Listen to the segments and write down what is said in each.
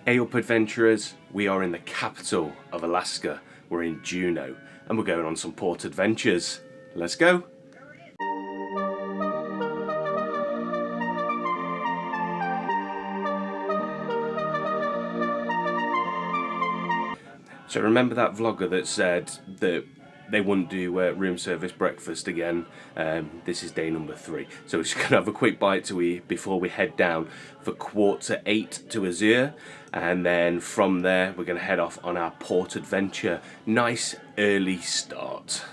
Hey up adventurers, we are in the capital of Alaska. We're in Juneau and we're going on some port adventures. Let's go! So remember that vlogger that said that they wouldn't do room service breakfast again? This is day number 3. So we're just going to have a quick bite to eat before we head down for 7:45 to Azure. And then from there we're going to head off on our port adventure. Nice early start.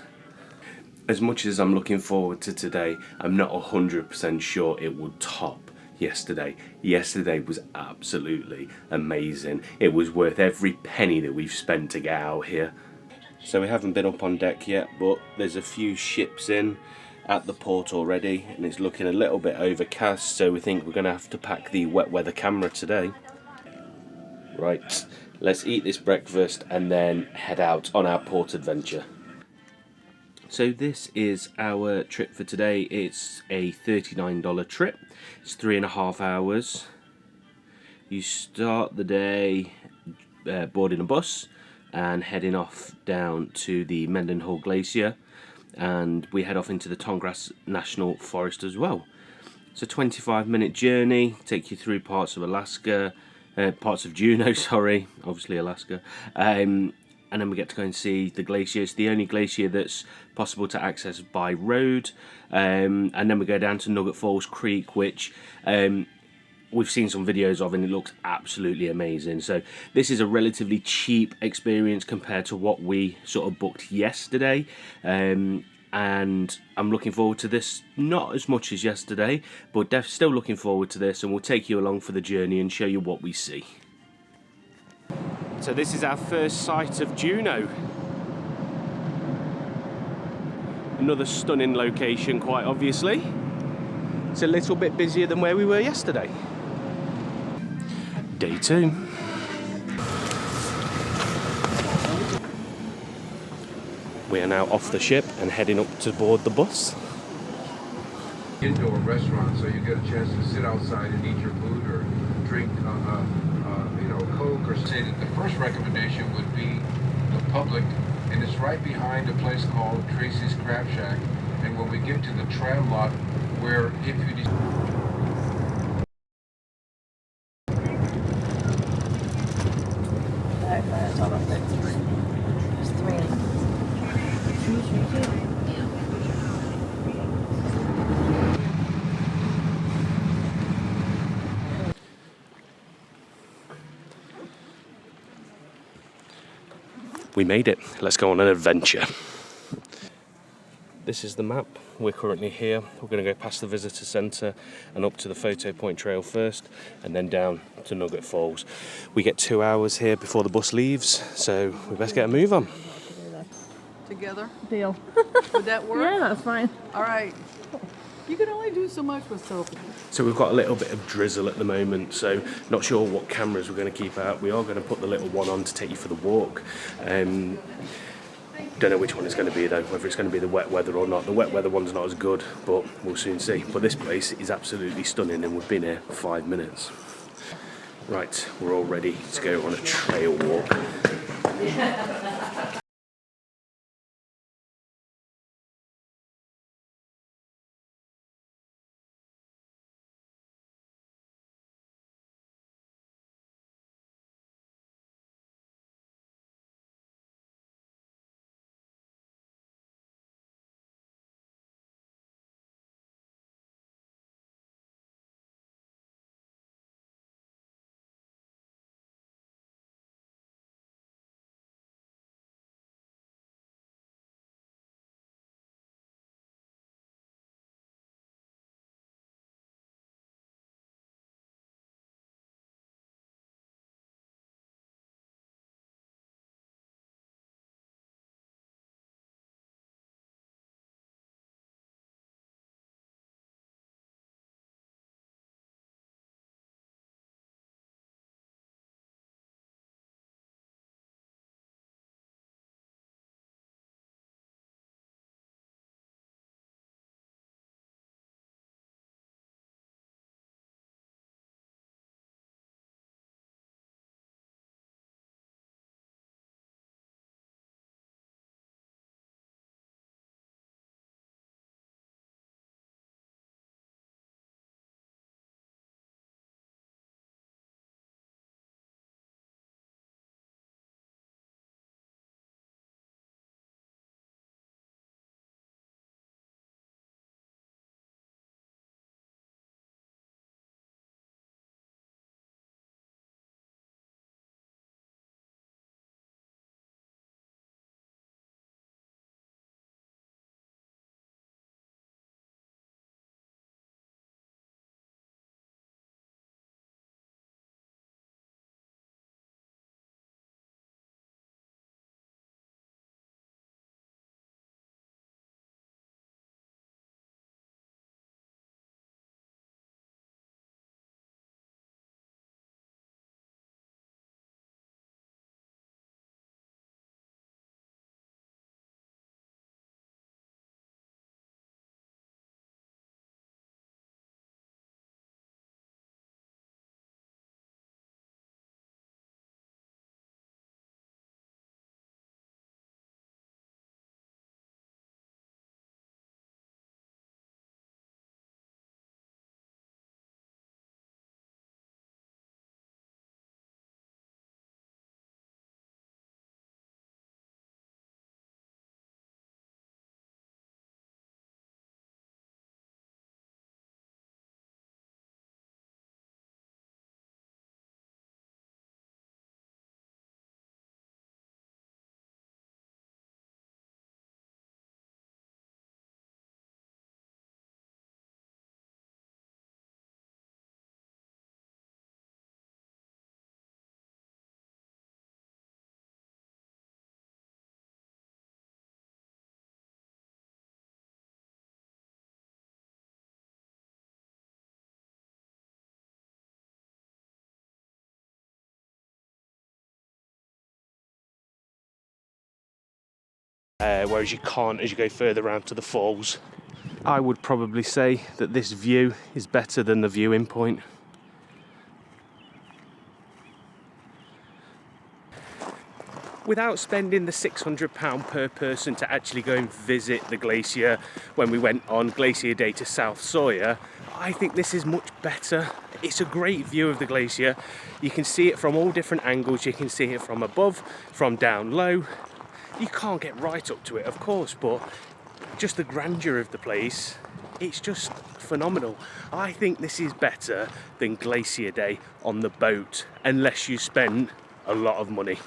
As much as I'm looking forward to today, I'm not 100% sure it will top yesterday. Yesterday was absolutely amazing. It was worth every penny that we've spent to get out here. So we haven't been up on deck yet, but there's a few ships in at the port already and it's looking a little bit overcast, so we think we're going to have to pack the wet weather camera today. Right, let's eat this breakfast and then head out on our port adventure. So this is our trip for today. It's a $39 trip. It's 3.5 hours. You start the day boarding a bus and heading off down to the Mendenhall Glacier, and we head off into the Tongass National Forest as well. It's a 25-minute journey, take you through parts of Alaska, parts of Juneau, sorry, obviously Alaska, and then we get to go and see the glacier. It's the only glacier that's possible to access by road, and then we go down to Nugget Falls Creek, which we've seen some videos of and it looks absolutely amazing. So this is a relatively cheap experience compared to what we sort of booked yesterday, and I'm looking forward to this, not as much as yesterday, but still looking forward to this, and we'll take you along for the journey and show you what we see. So this is our first sight of Juneau. Another stunning location, quite obviously. It's a little bit busier than where we were yesterday. Day 2. We are now off the ship and heading up to board the bus. Indoor restaurant, so you get a chance to sit outside and eat your food or drink, Coke, or say that the first recommendation would be the public, and it's right behind a place called Tracy's Crab Shack. And when we get to the tram lot, where if you We made it. Let's go on an adventure. This is the map. We're currently here. We're going to go past the visitor centre and up to the photo point trail first, and then down to Nugget Falls. We get 2 hours here before the bus leaves, so we best get a move on. Together? Deal. Would that work? Yeah, that's fine. All right. You can only do so much with soap. So we've got a little bit of drizzle at the moment, so not sure what cameras we're going to keep out. We are going to put the little one on to take you for the walk. Don't know which one it's going to be though, whether it's going to be the wet weather or not. The wet weather one's not as good, but we'll soon see. But this place is absolutely stunning and we've been here for 5 minutes. Right, we're all ready to go on a trail walk. whereas you can't as you go further around to the falls. I would probably say that this view is better than the viewing point. Without spending the £600 per person to actually go and visit the glacier when we went on Glacier Day to South Sawyer, I think this is much better. It's a great view of the glacier. You can see it from all different angles. You can see it from above, from down low. You can't get right up to it, of course, but just the grandeur of the place, it's just phenomenal. I think this is better than Glacier Day on the boat, unless you spend a lot of money.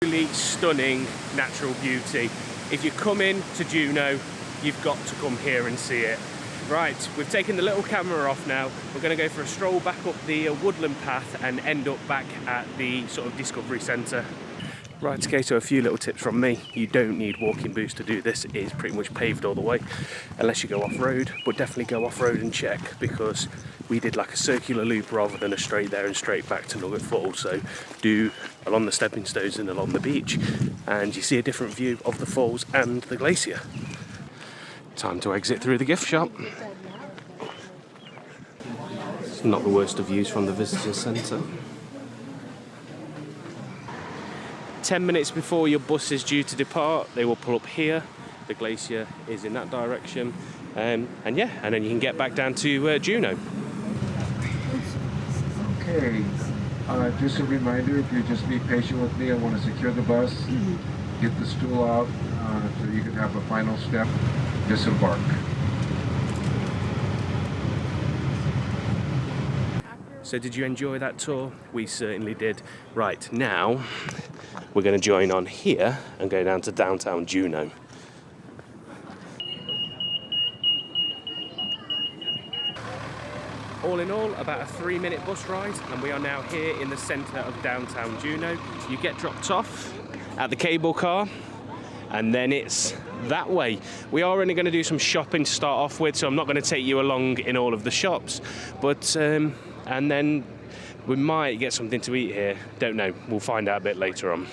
Really stunning natural beauty. If you come in to Juneau, you've got to come here and see it. Right, we've taken the little camera off now. We're going to go for a stroll back up the woodland path and end up back at the sort of Discovery Centre. Right, okay, so a few little tips from me. You don't need walking boots to do this. It is pretty much paved all the way, unless you go off-road, but definitely go off-road and check, because we did like a circular loop rather than a straight there and straight back to Nugget Falls. So do along the stepping stones and along the beach, and you see a different view of the falls and the glacier. Time to exit through the gift shop. It's not the worst of views from the visitor centre. 10 minutes before your bus is due to depart, they will pull up here. The glacier is in that direction, and then you can get back down to Juneau. Okay, just a reminder, if you just be patient with me, I want to secure the bus, get the stool out so you can have a final step, disembark. So did you enjoy that tour? We certainly did. Right, now we're going to join on here and go down to downtown Juneau. All in all, about a 3-minute bus ride, and we are now here in the centre of downtown Juneau. You get dropped off at the cable car, and then it's that way. We are only going to do some shopping to start off with, so I'm not going to take you along in all of the shops, but and then we might get something to eat here. Don't know. We'll find out a bit later on.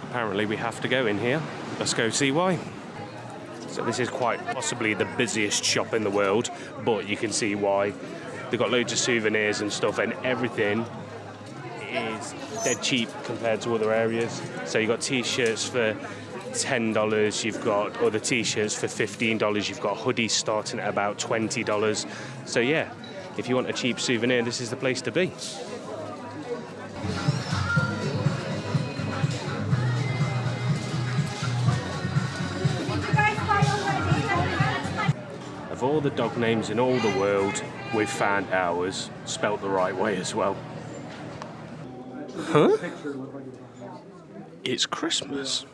Apparently we have to go in here. Let's go see why. So this is quite possibly the busiest shop in the world, but you can see why. They've got loads of souvenirs and stuff, and everything is dead cheap compared to other areas. So you've got t-shirts for $10, you've got other t-shirts for $15, you've got hoodies starting at about $20. So yeah, if you want a cheap souvenir, this is the place to be. Of all the dog names in all the world, we've found ours spelt the right way as well. Huh? It's Christmas.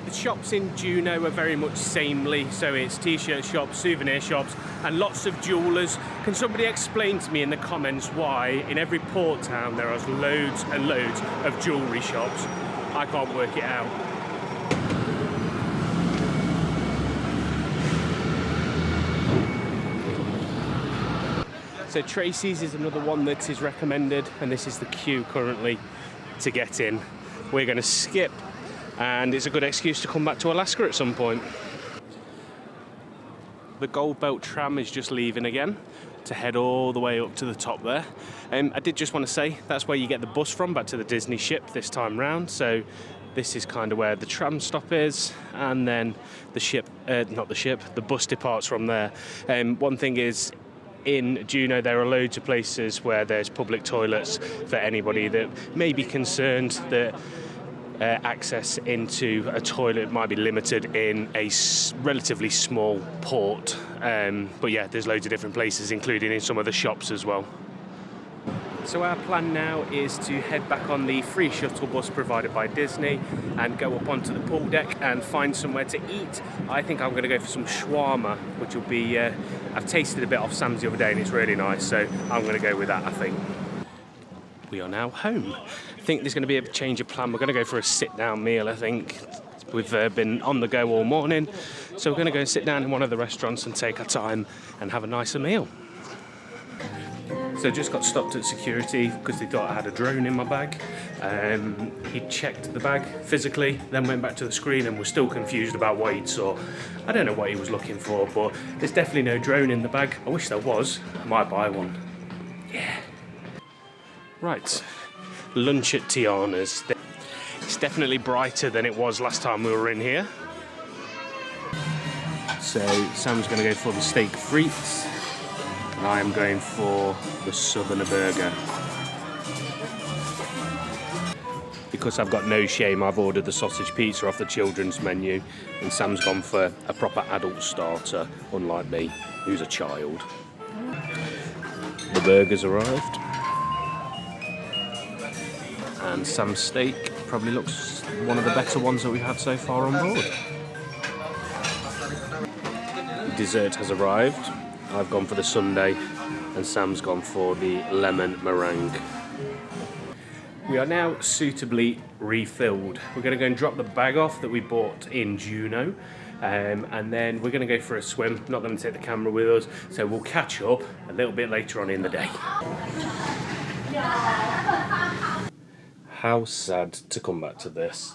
The shops in Juneau are very much samely, so it's t-shirt shops, souvenir shops, and lots of jewellers. Can somebody explain to me in the comments why in every port town there are loads and loads of jewellery shops? I can't work it out. So Tracy's is another one that is recommended, and this is the queue currently to get in. We're going to skip, and it's a good excuse to come back to Alaska at some point. The Gold Belt tram is just leaving again to head all the way up to the top there. I did just want to say that's where you get the bus from back to the Disney ship this time round. So this is kind of where the tram stop is, and then the bus departs from there. One thing is, in Juneau there are loads of places where there's public toilets for anybody that may be concerned that access into a toilet might be limited in a relatively small port. But yeah, there's loads of different places, including in some of the shops as well. So our plan now is to head back on the free shuttle bus provided by Disney and go up onto the pool deck and find somewhere to eat. I think I'm going to go for some shawarma, which will be, I've tasted a bit off Sam's the other day and it's really nice, so I'm going to go with that, I think. We are now home. I think there's going to be a change of plan. We're going to go for a sit-down meal, I think. We've been on the go all morning, so we're going to go and sit down in one of the restaurants and take our time and have a nicer meal. So just got stopped at security because they thought I had a drone in my bag. He checked the bag physically, then went back to the screen and was still confused about what he'd saw. I don't know what he was looking for, but there's definitely no drone in the bag. I wish there was. I might buy one. Yeah. Right. Lunch at Tiana's. It's definitely brighter than it was last time we were in here. So Sam's going to go for the steak frites. And I am going for the Southerner burger. The because I've got no shame, I've ordered the sausage pizza off the children's menu, and Sam's gone for a proper adult starter, unlike me, who's a child. The burgers arrived. And Sam's steak probably looks one of the better ones that we've had so far on board. Dessert has arrived. I've gone for the sundae and Sam's gone for the lemon meringue. We are now suitably refilled. We're going to go and drop the bag off that we bought in Juneau, and then we're going to go for a swim. Not going to take the camera with us, so we'll catch up a little bit later on in the day. How sad to come back to this.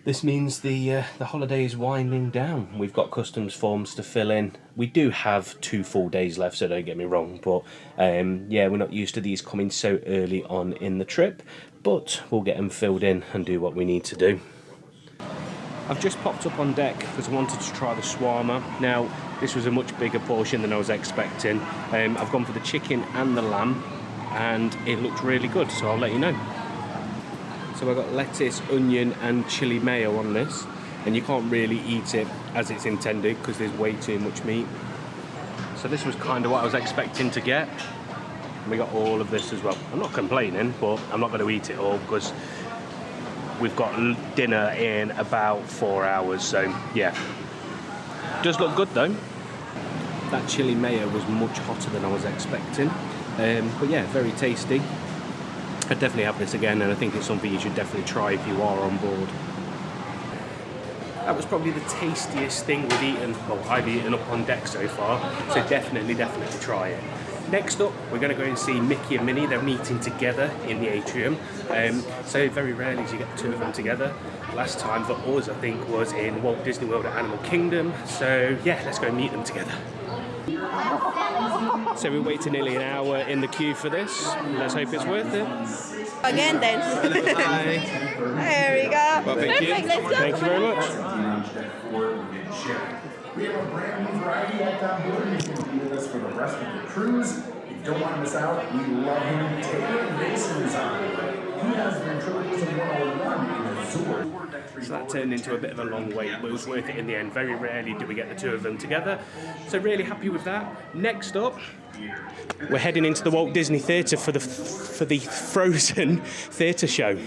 This means the holiday is winding down. We've got customs forms to fill in. We do have 2 full days left, so don't get me wrong, but yeah, we're not used to these coming so early on in the trip, but we'll get them filled in and do what we need to do. I've just popped up on deck because I wanted to try the shawarma. Now, this was a much bigger portion than I was expecting. I've gone for the chicken and the lamb, and it looked really good, so I'll let you know. So I've got lettuce, onion and chili mayo on this, and you can't really eat it as it's intended because there's way too much meat. So this was kind of what I was expecting to get. And we got all of this as well. I'm not complaining, but I'm not going to eat it all because we've got dinner in about 4 hours, so yeah. Does look good though. That chili mayo was much hotter than I was expecting, but yeah, very tasty. I'd definitely have this again, and I think it's something you should definitely try if you are on board. That was probably the tastiest thing we've eaten, well, I've eaten up on deck so far, so definitely try it. Next up, we're going to go and see Mickey and Minnie. They're meeting together in the atrium, so very rarely do you get the 2 of them together. Last time for us, I think, was in Walt Disney World at Animal Kingdom, so yeah, let's go and meet them together. So we waited nearly an hour in the queue for this. Let's hope it's worth it. Again then. There we go. Well, thank you. Let's go. Thank you very much. We have a brand new variety act on board. He's going to be with us for the rest of the cruise. If you don't want to miss out, we love him. Taylor Mason's on board. He has ventriloquism 101 in Azure. So that turned into a bit of a long wait, but it was worth it in the end. Very rarely do we get the 2 of them together. So really happy with that. Next up, we're heading into the Walt Disney Theatre for the Frozen theatre show.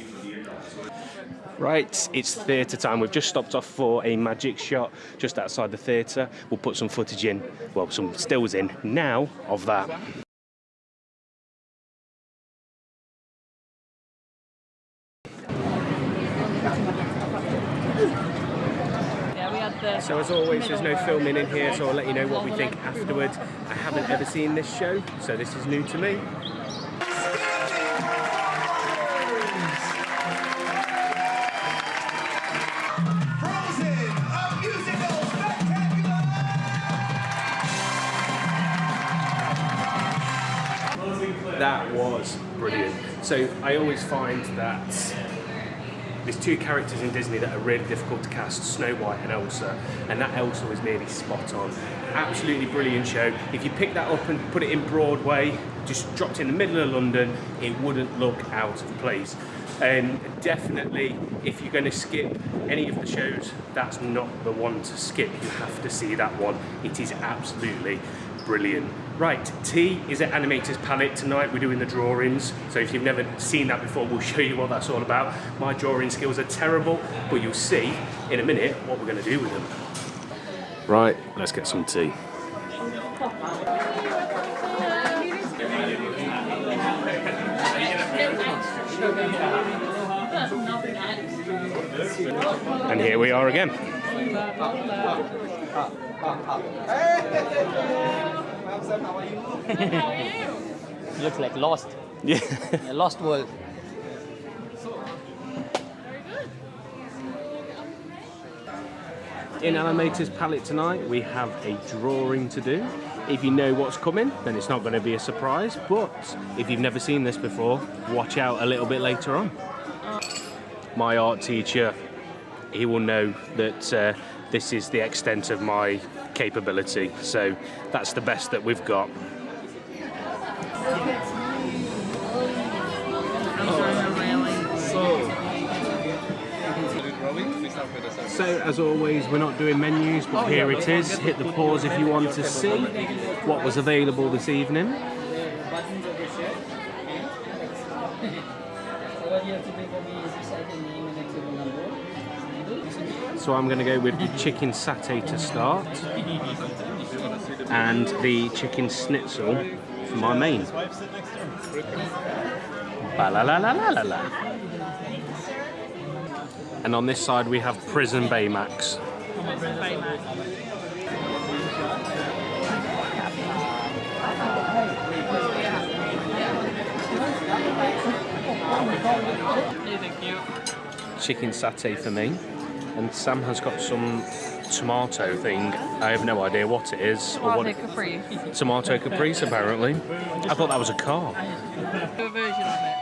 Right, it's theatre time. We've just stopped off for a magic shot just outside the theatre. We'll put some footage in, well, some stills in now of that. So as always, there's no filming in here, so I'll let you know what we think afterwards. I haven't ever seen this show, so this is new to me. That was brilliant. So I always find that there's 2 characters in Disney that are really difficult to cast, Snow White and Elsa, and that Elsa was nearly spot on. Absolutely brilliant show. If you pick that up and put it in Broadway, just dropped in the middle of London, it wouldn't look out of place. Definitely, if you're going to skip any of the shows, that's not the one to skip. You have to see that one. It is absolutely brilliant. Right, T is at Animator's Palette tonight. We're doing the drawings, so if you've never seen that before, we'll show you what that's all about. My drawing skills are terrible, but you'll see in a minute what we're going to do with them. Right, let's get some tea. And here we are again. How are you? Looks like Lost. Yeah. A lost world. In Animator's Palette tonight, we have a drawing to do. If you know what's coming, then it's not going to be a surprise, but if you've never seen this before, watch out a little bit later on. My art teacher, he will know that this is the extent of my capability, so that's the best that we've got. So, So, as always, we're not doing menus, but here it is. Hit the pause if you want to see what was available this evening. So I'm going to go with the chicken satay to start, and the chicken schnitzel for my main. Ba-la-la-la-la-la-la. And on this side we have Prison Baymax. Chicken satay for me, and Sam has got some tomato thing. I have no idea what it is. Tomato caprese. Tomato caprese, apparently. I thought that was a car. Do a version of it.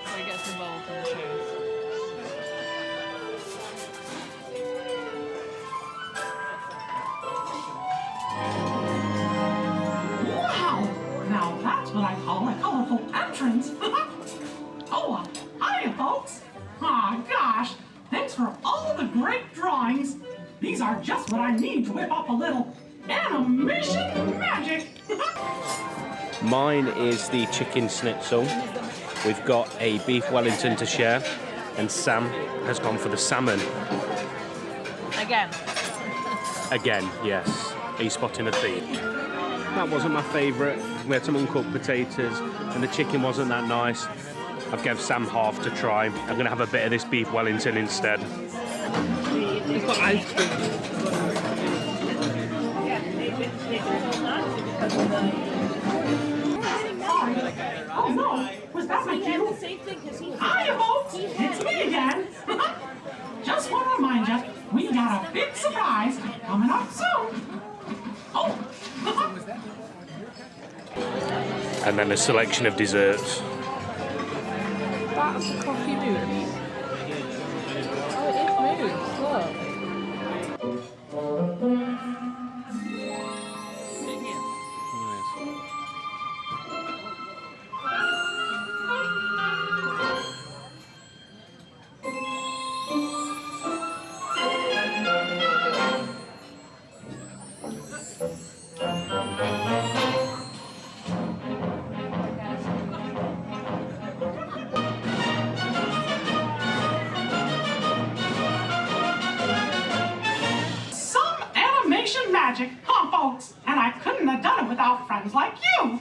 So he gets involved in the shows. Wow! Now that's what I call a colorful entrance. Oh, hiya, folks. Aw, gosh. Thanks for all the great drawings. These are just what I need to whip up a little animation magic. Mine is the chicken schnitzel. We've got a beef Wellington to share, and Sam has gone for the salmon. Again. Again, yes. Are you spotting a theme? That wasn't my favourite. We had some uncooked potatoes, and the chicken wasn't that nice. I've given Sam half to try. I'm going to have a bit of this beef Wellington instead. We've got ice cream. Oh no, was that my cue? Hiya, folks. It's me again. Just want to remind you, we got a big surprise coming up soon. Oh. And then a selection of desserts. That's a coffee mousse. Oh, it is mousse, look. Magic, huh, folks? And I couldn't have done it without friends like you.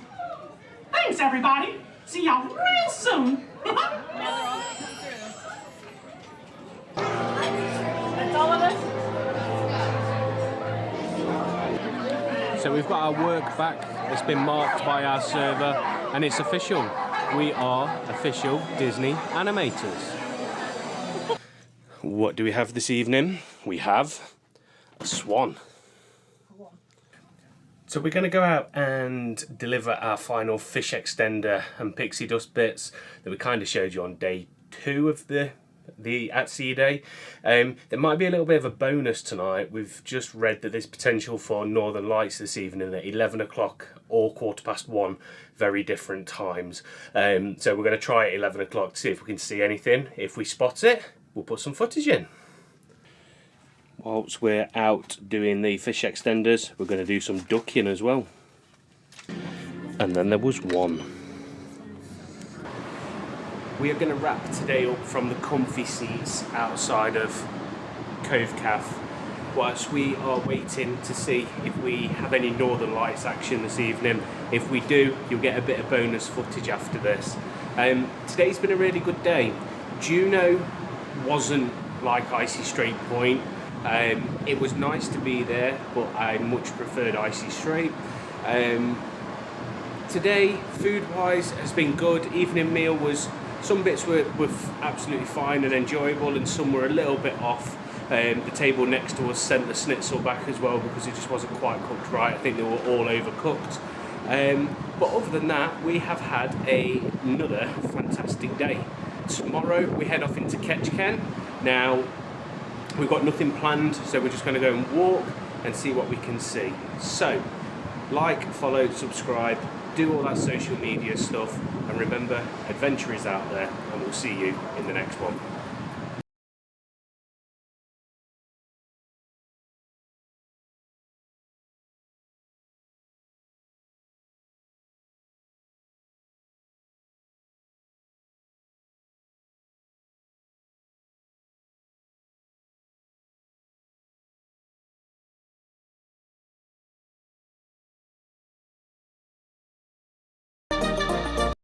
Thanks, everybody. See y'all real soon. That's all of us? So we've got our work back. It's been marked by our server, and it's official. We are official Disney animators. What do we have this evening? We have a swan. So we're going to go out and deliver our final fish extender and pixie dust bits that we kind of showed you on day 2 of the at sea day. There might be a little bit of a bonus tonight. We've just read that there's potential for northern lights this evening at 11 o'clock or 1:15, very different times. So we're going to try at 11 o'clock to see if we can see anything. If we spot it, we'll put some footage in. Whilst we're out doing the fish extenders, we're going to do some ducking as well. And then there was one. We are going to wrap today up from the comfy seats outside of Cove Calf, whilst we are waiting to see if we have any Northern Lights action this evening. If we do, you'll get a bit of bonus footage after this. Today's been a really good day. Juneau wasn't like Icy Strait Point. It was nice to be there, but I much preferred Icy Strait. Today, food-wise, has been good. Evening meal was, some bits were absolutely fine and enjoyable, and some were a little bit off. The table next to us sent the schnitzel back as well because it just wasn't quite cooked right. I think they were all overcooked. But other than that, we have had another fantastic day. Tomorrow we head off into Ketchikan. Now, we've got nothing planned, so we're just going to go and walk and see what we can see. So, like, follow, subscribe, do all that social media stuff, and remember, adventure is out there, and we'll see you in the next one.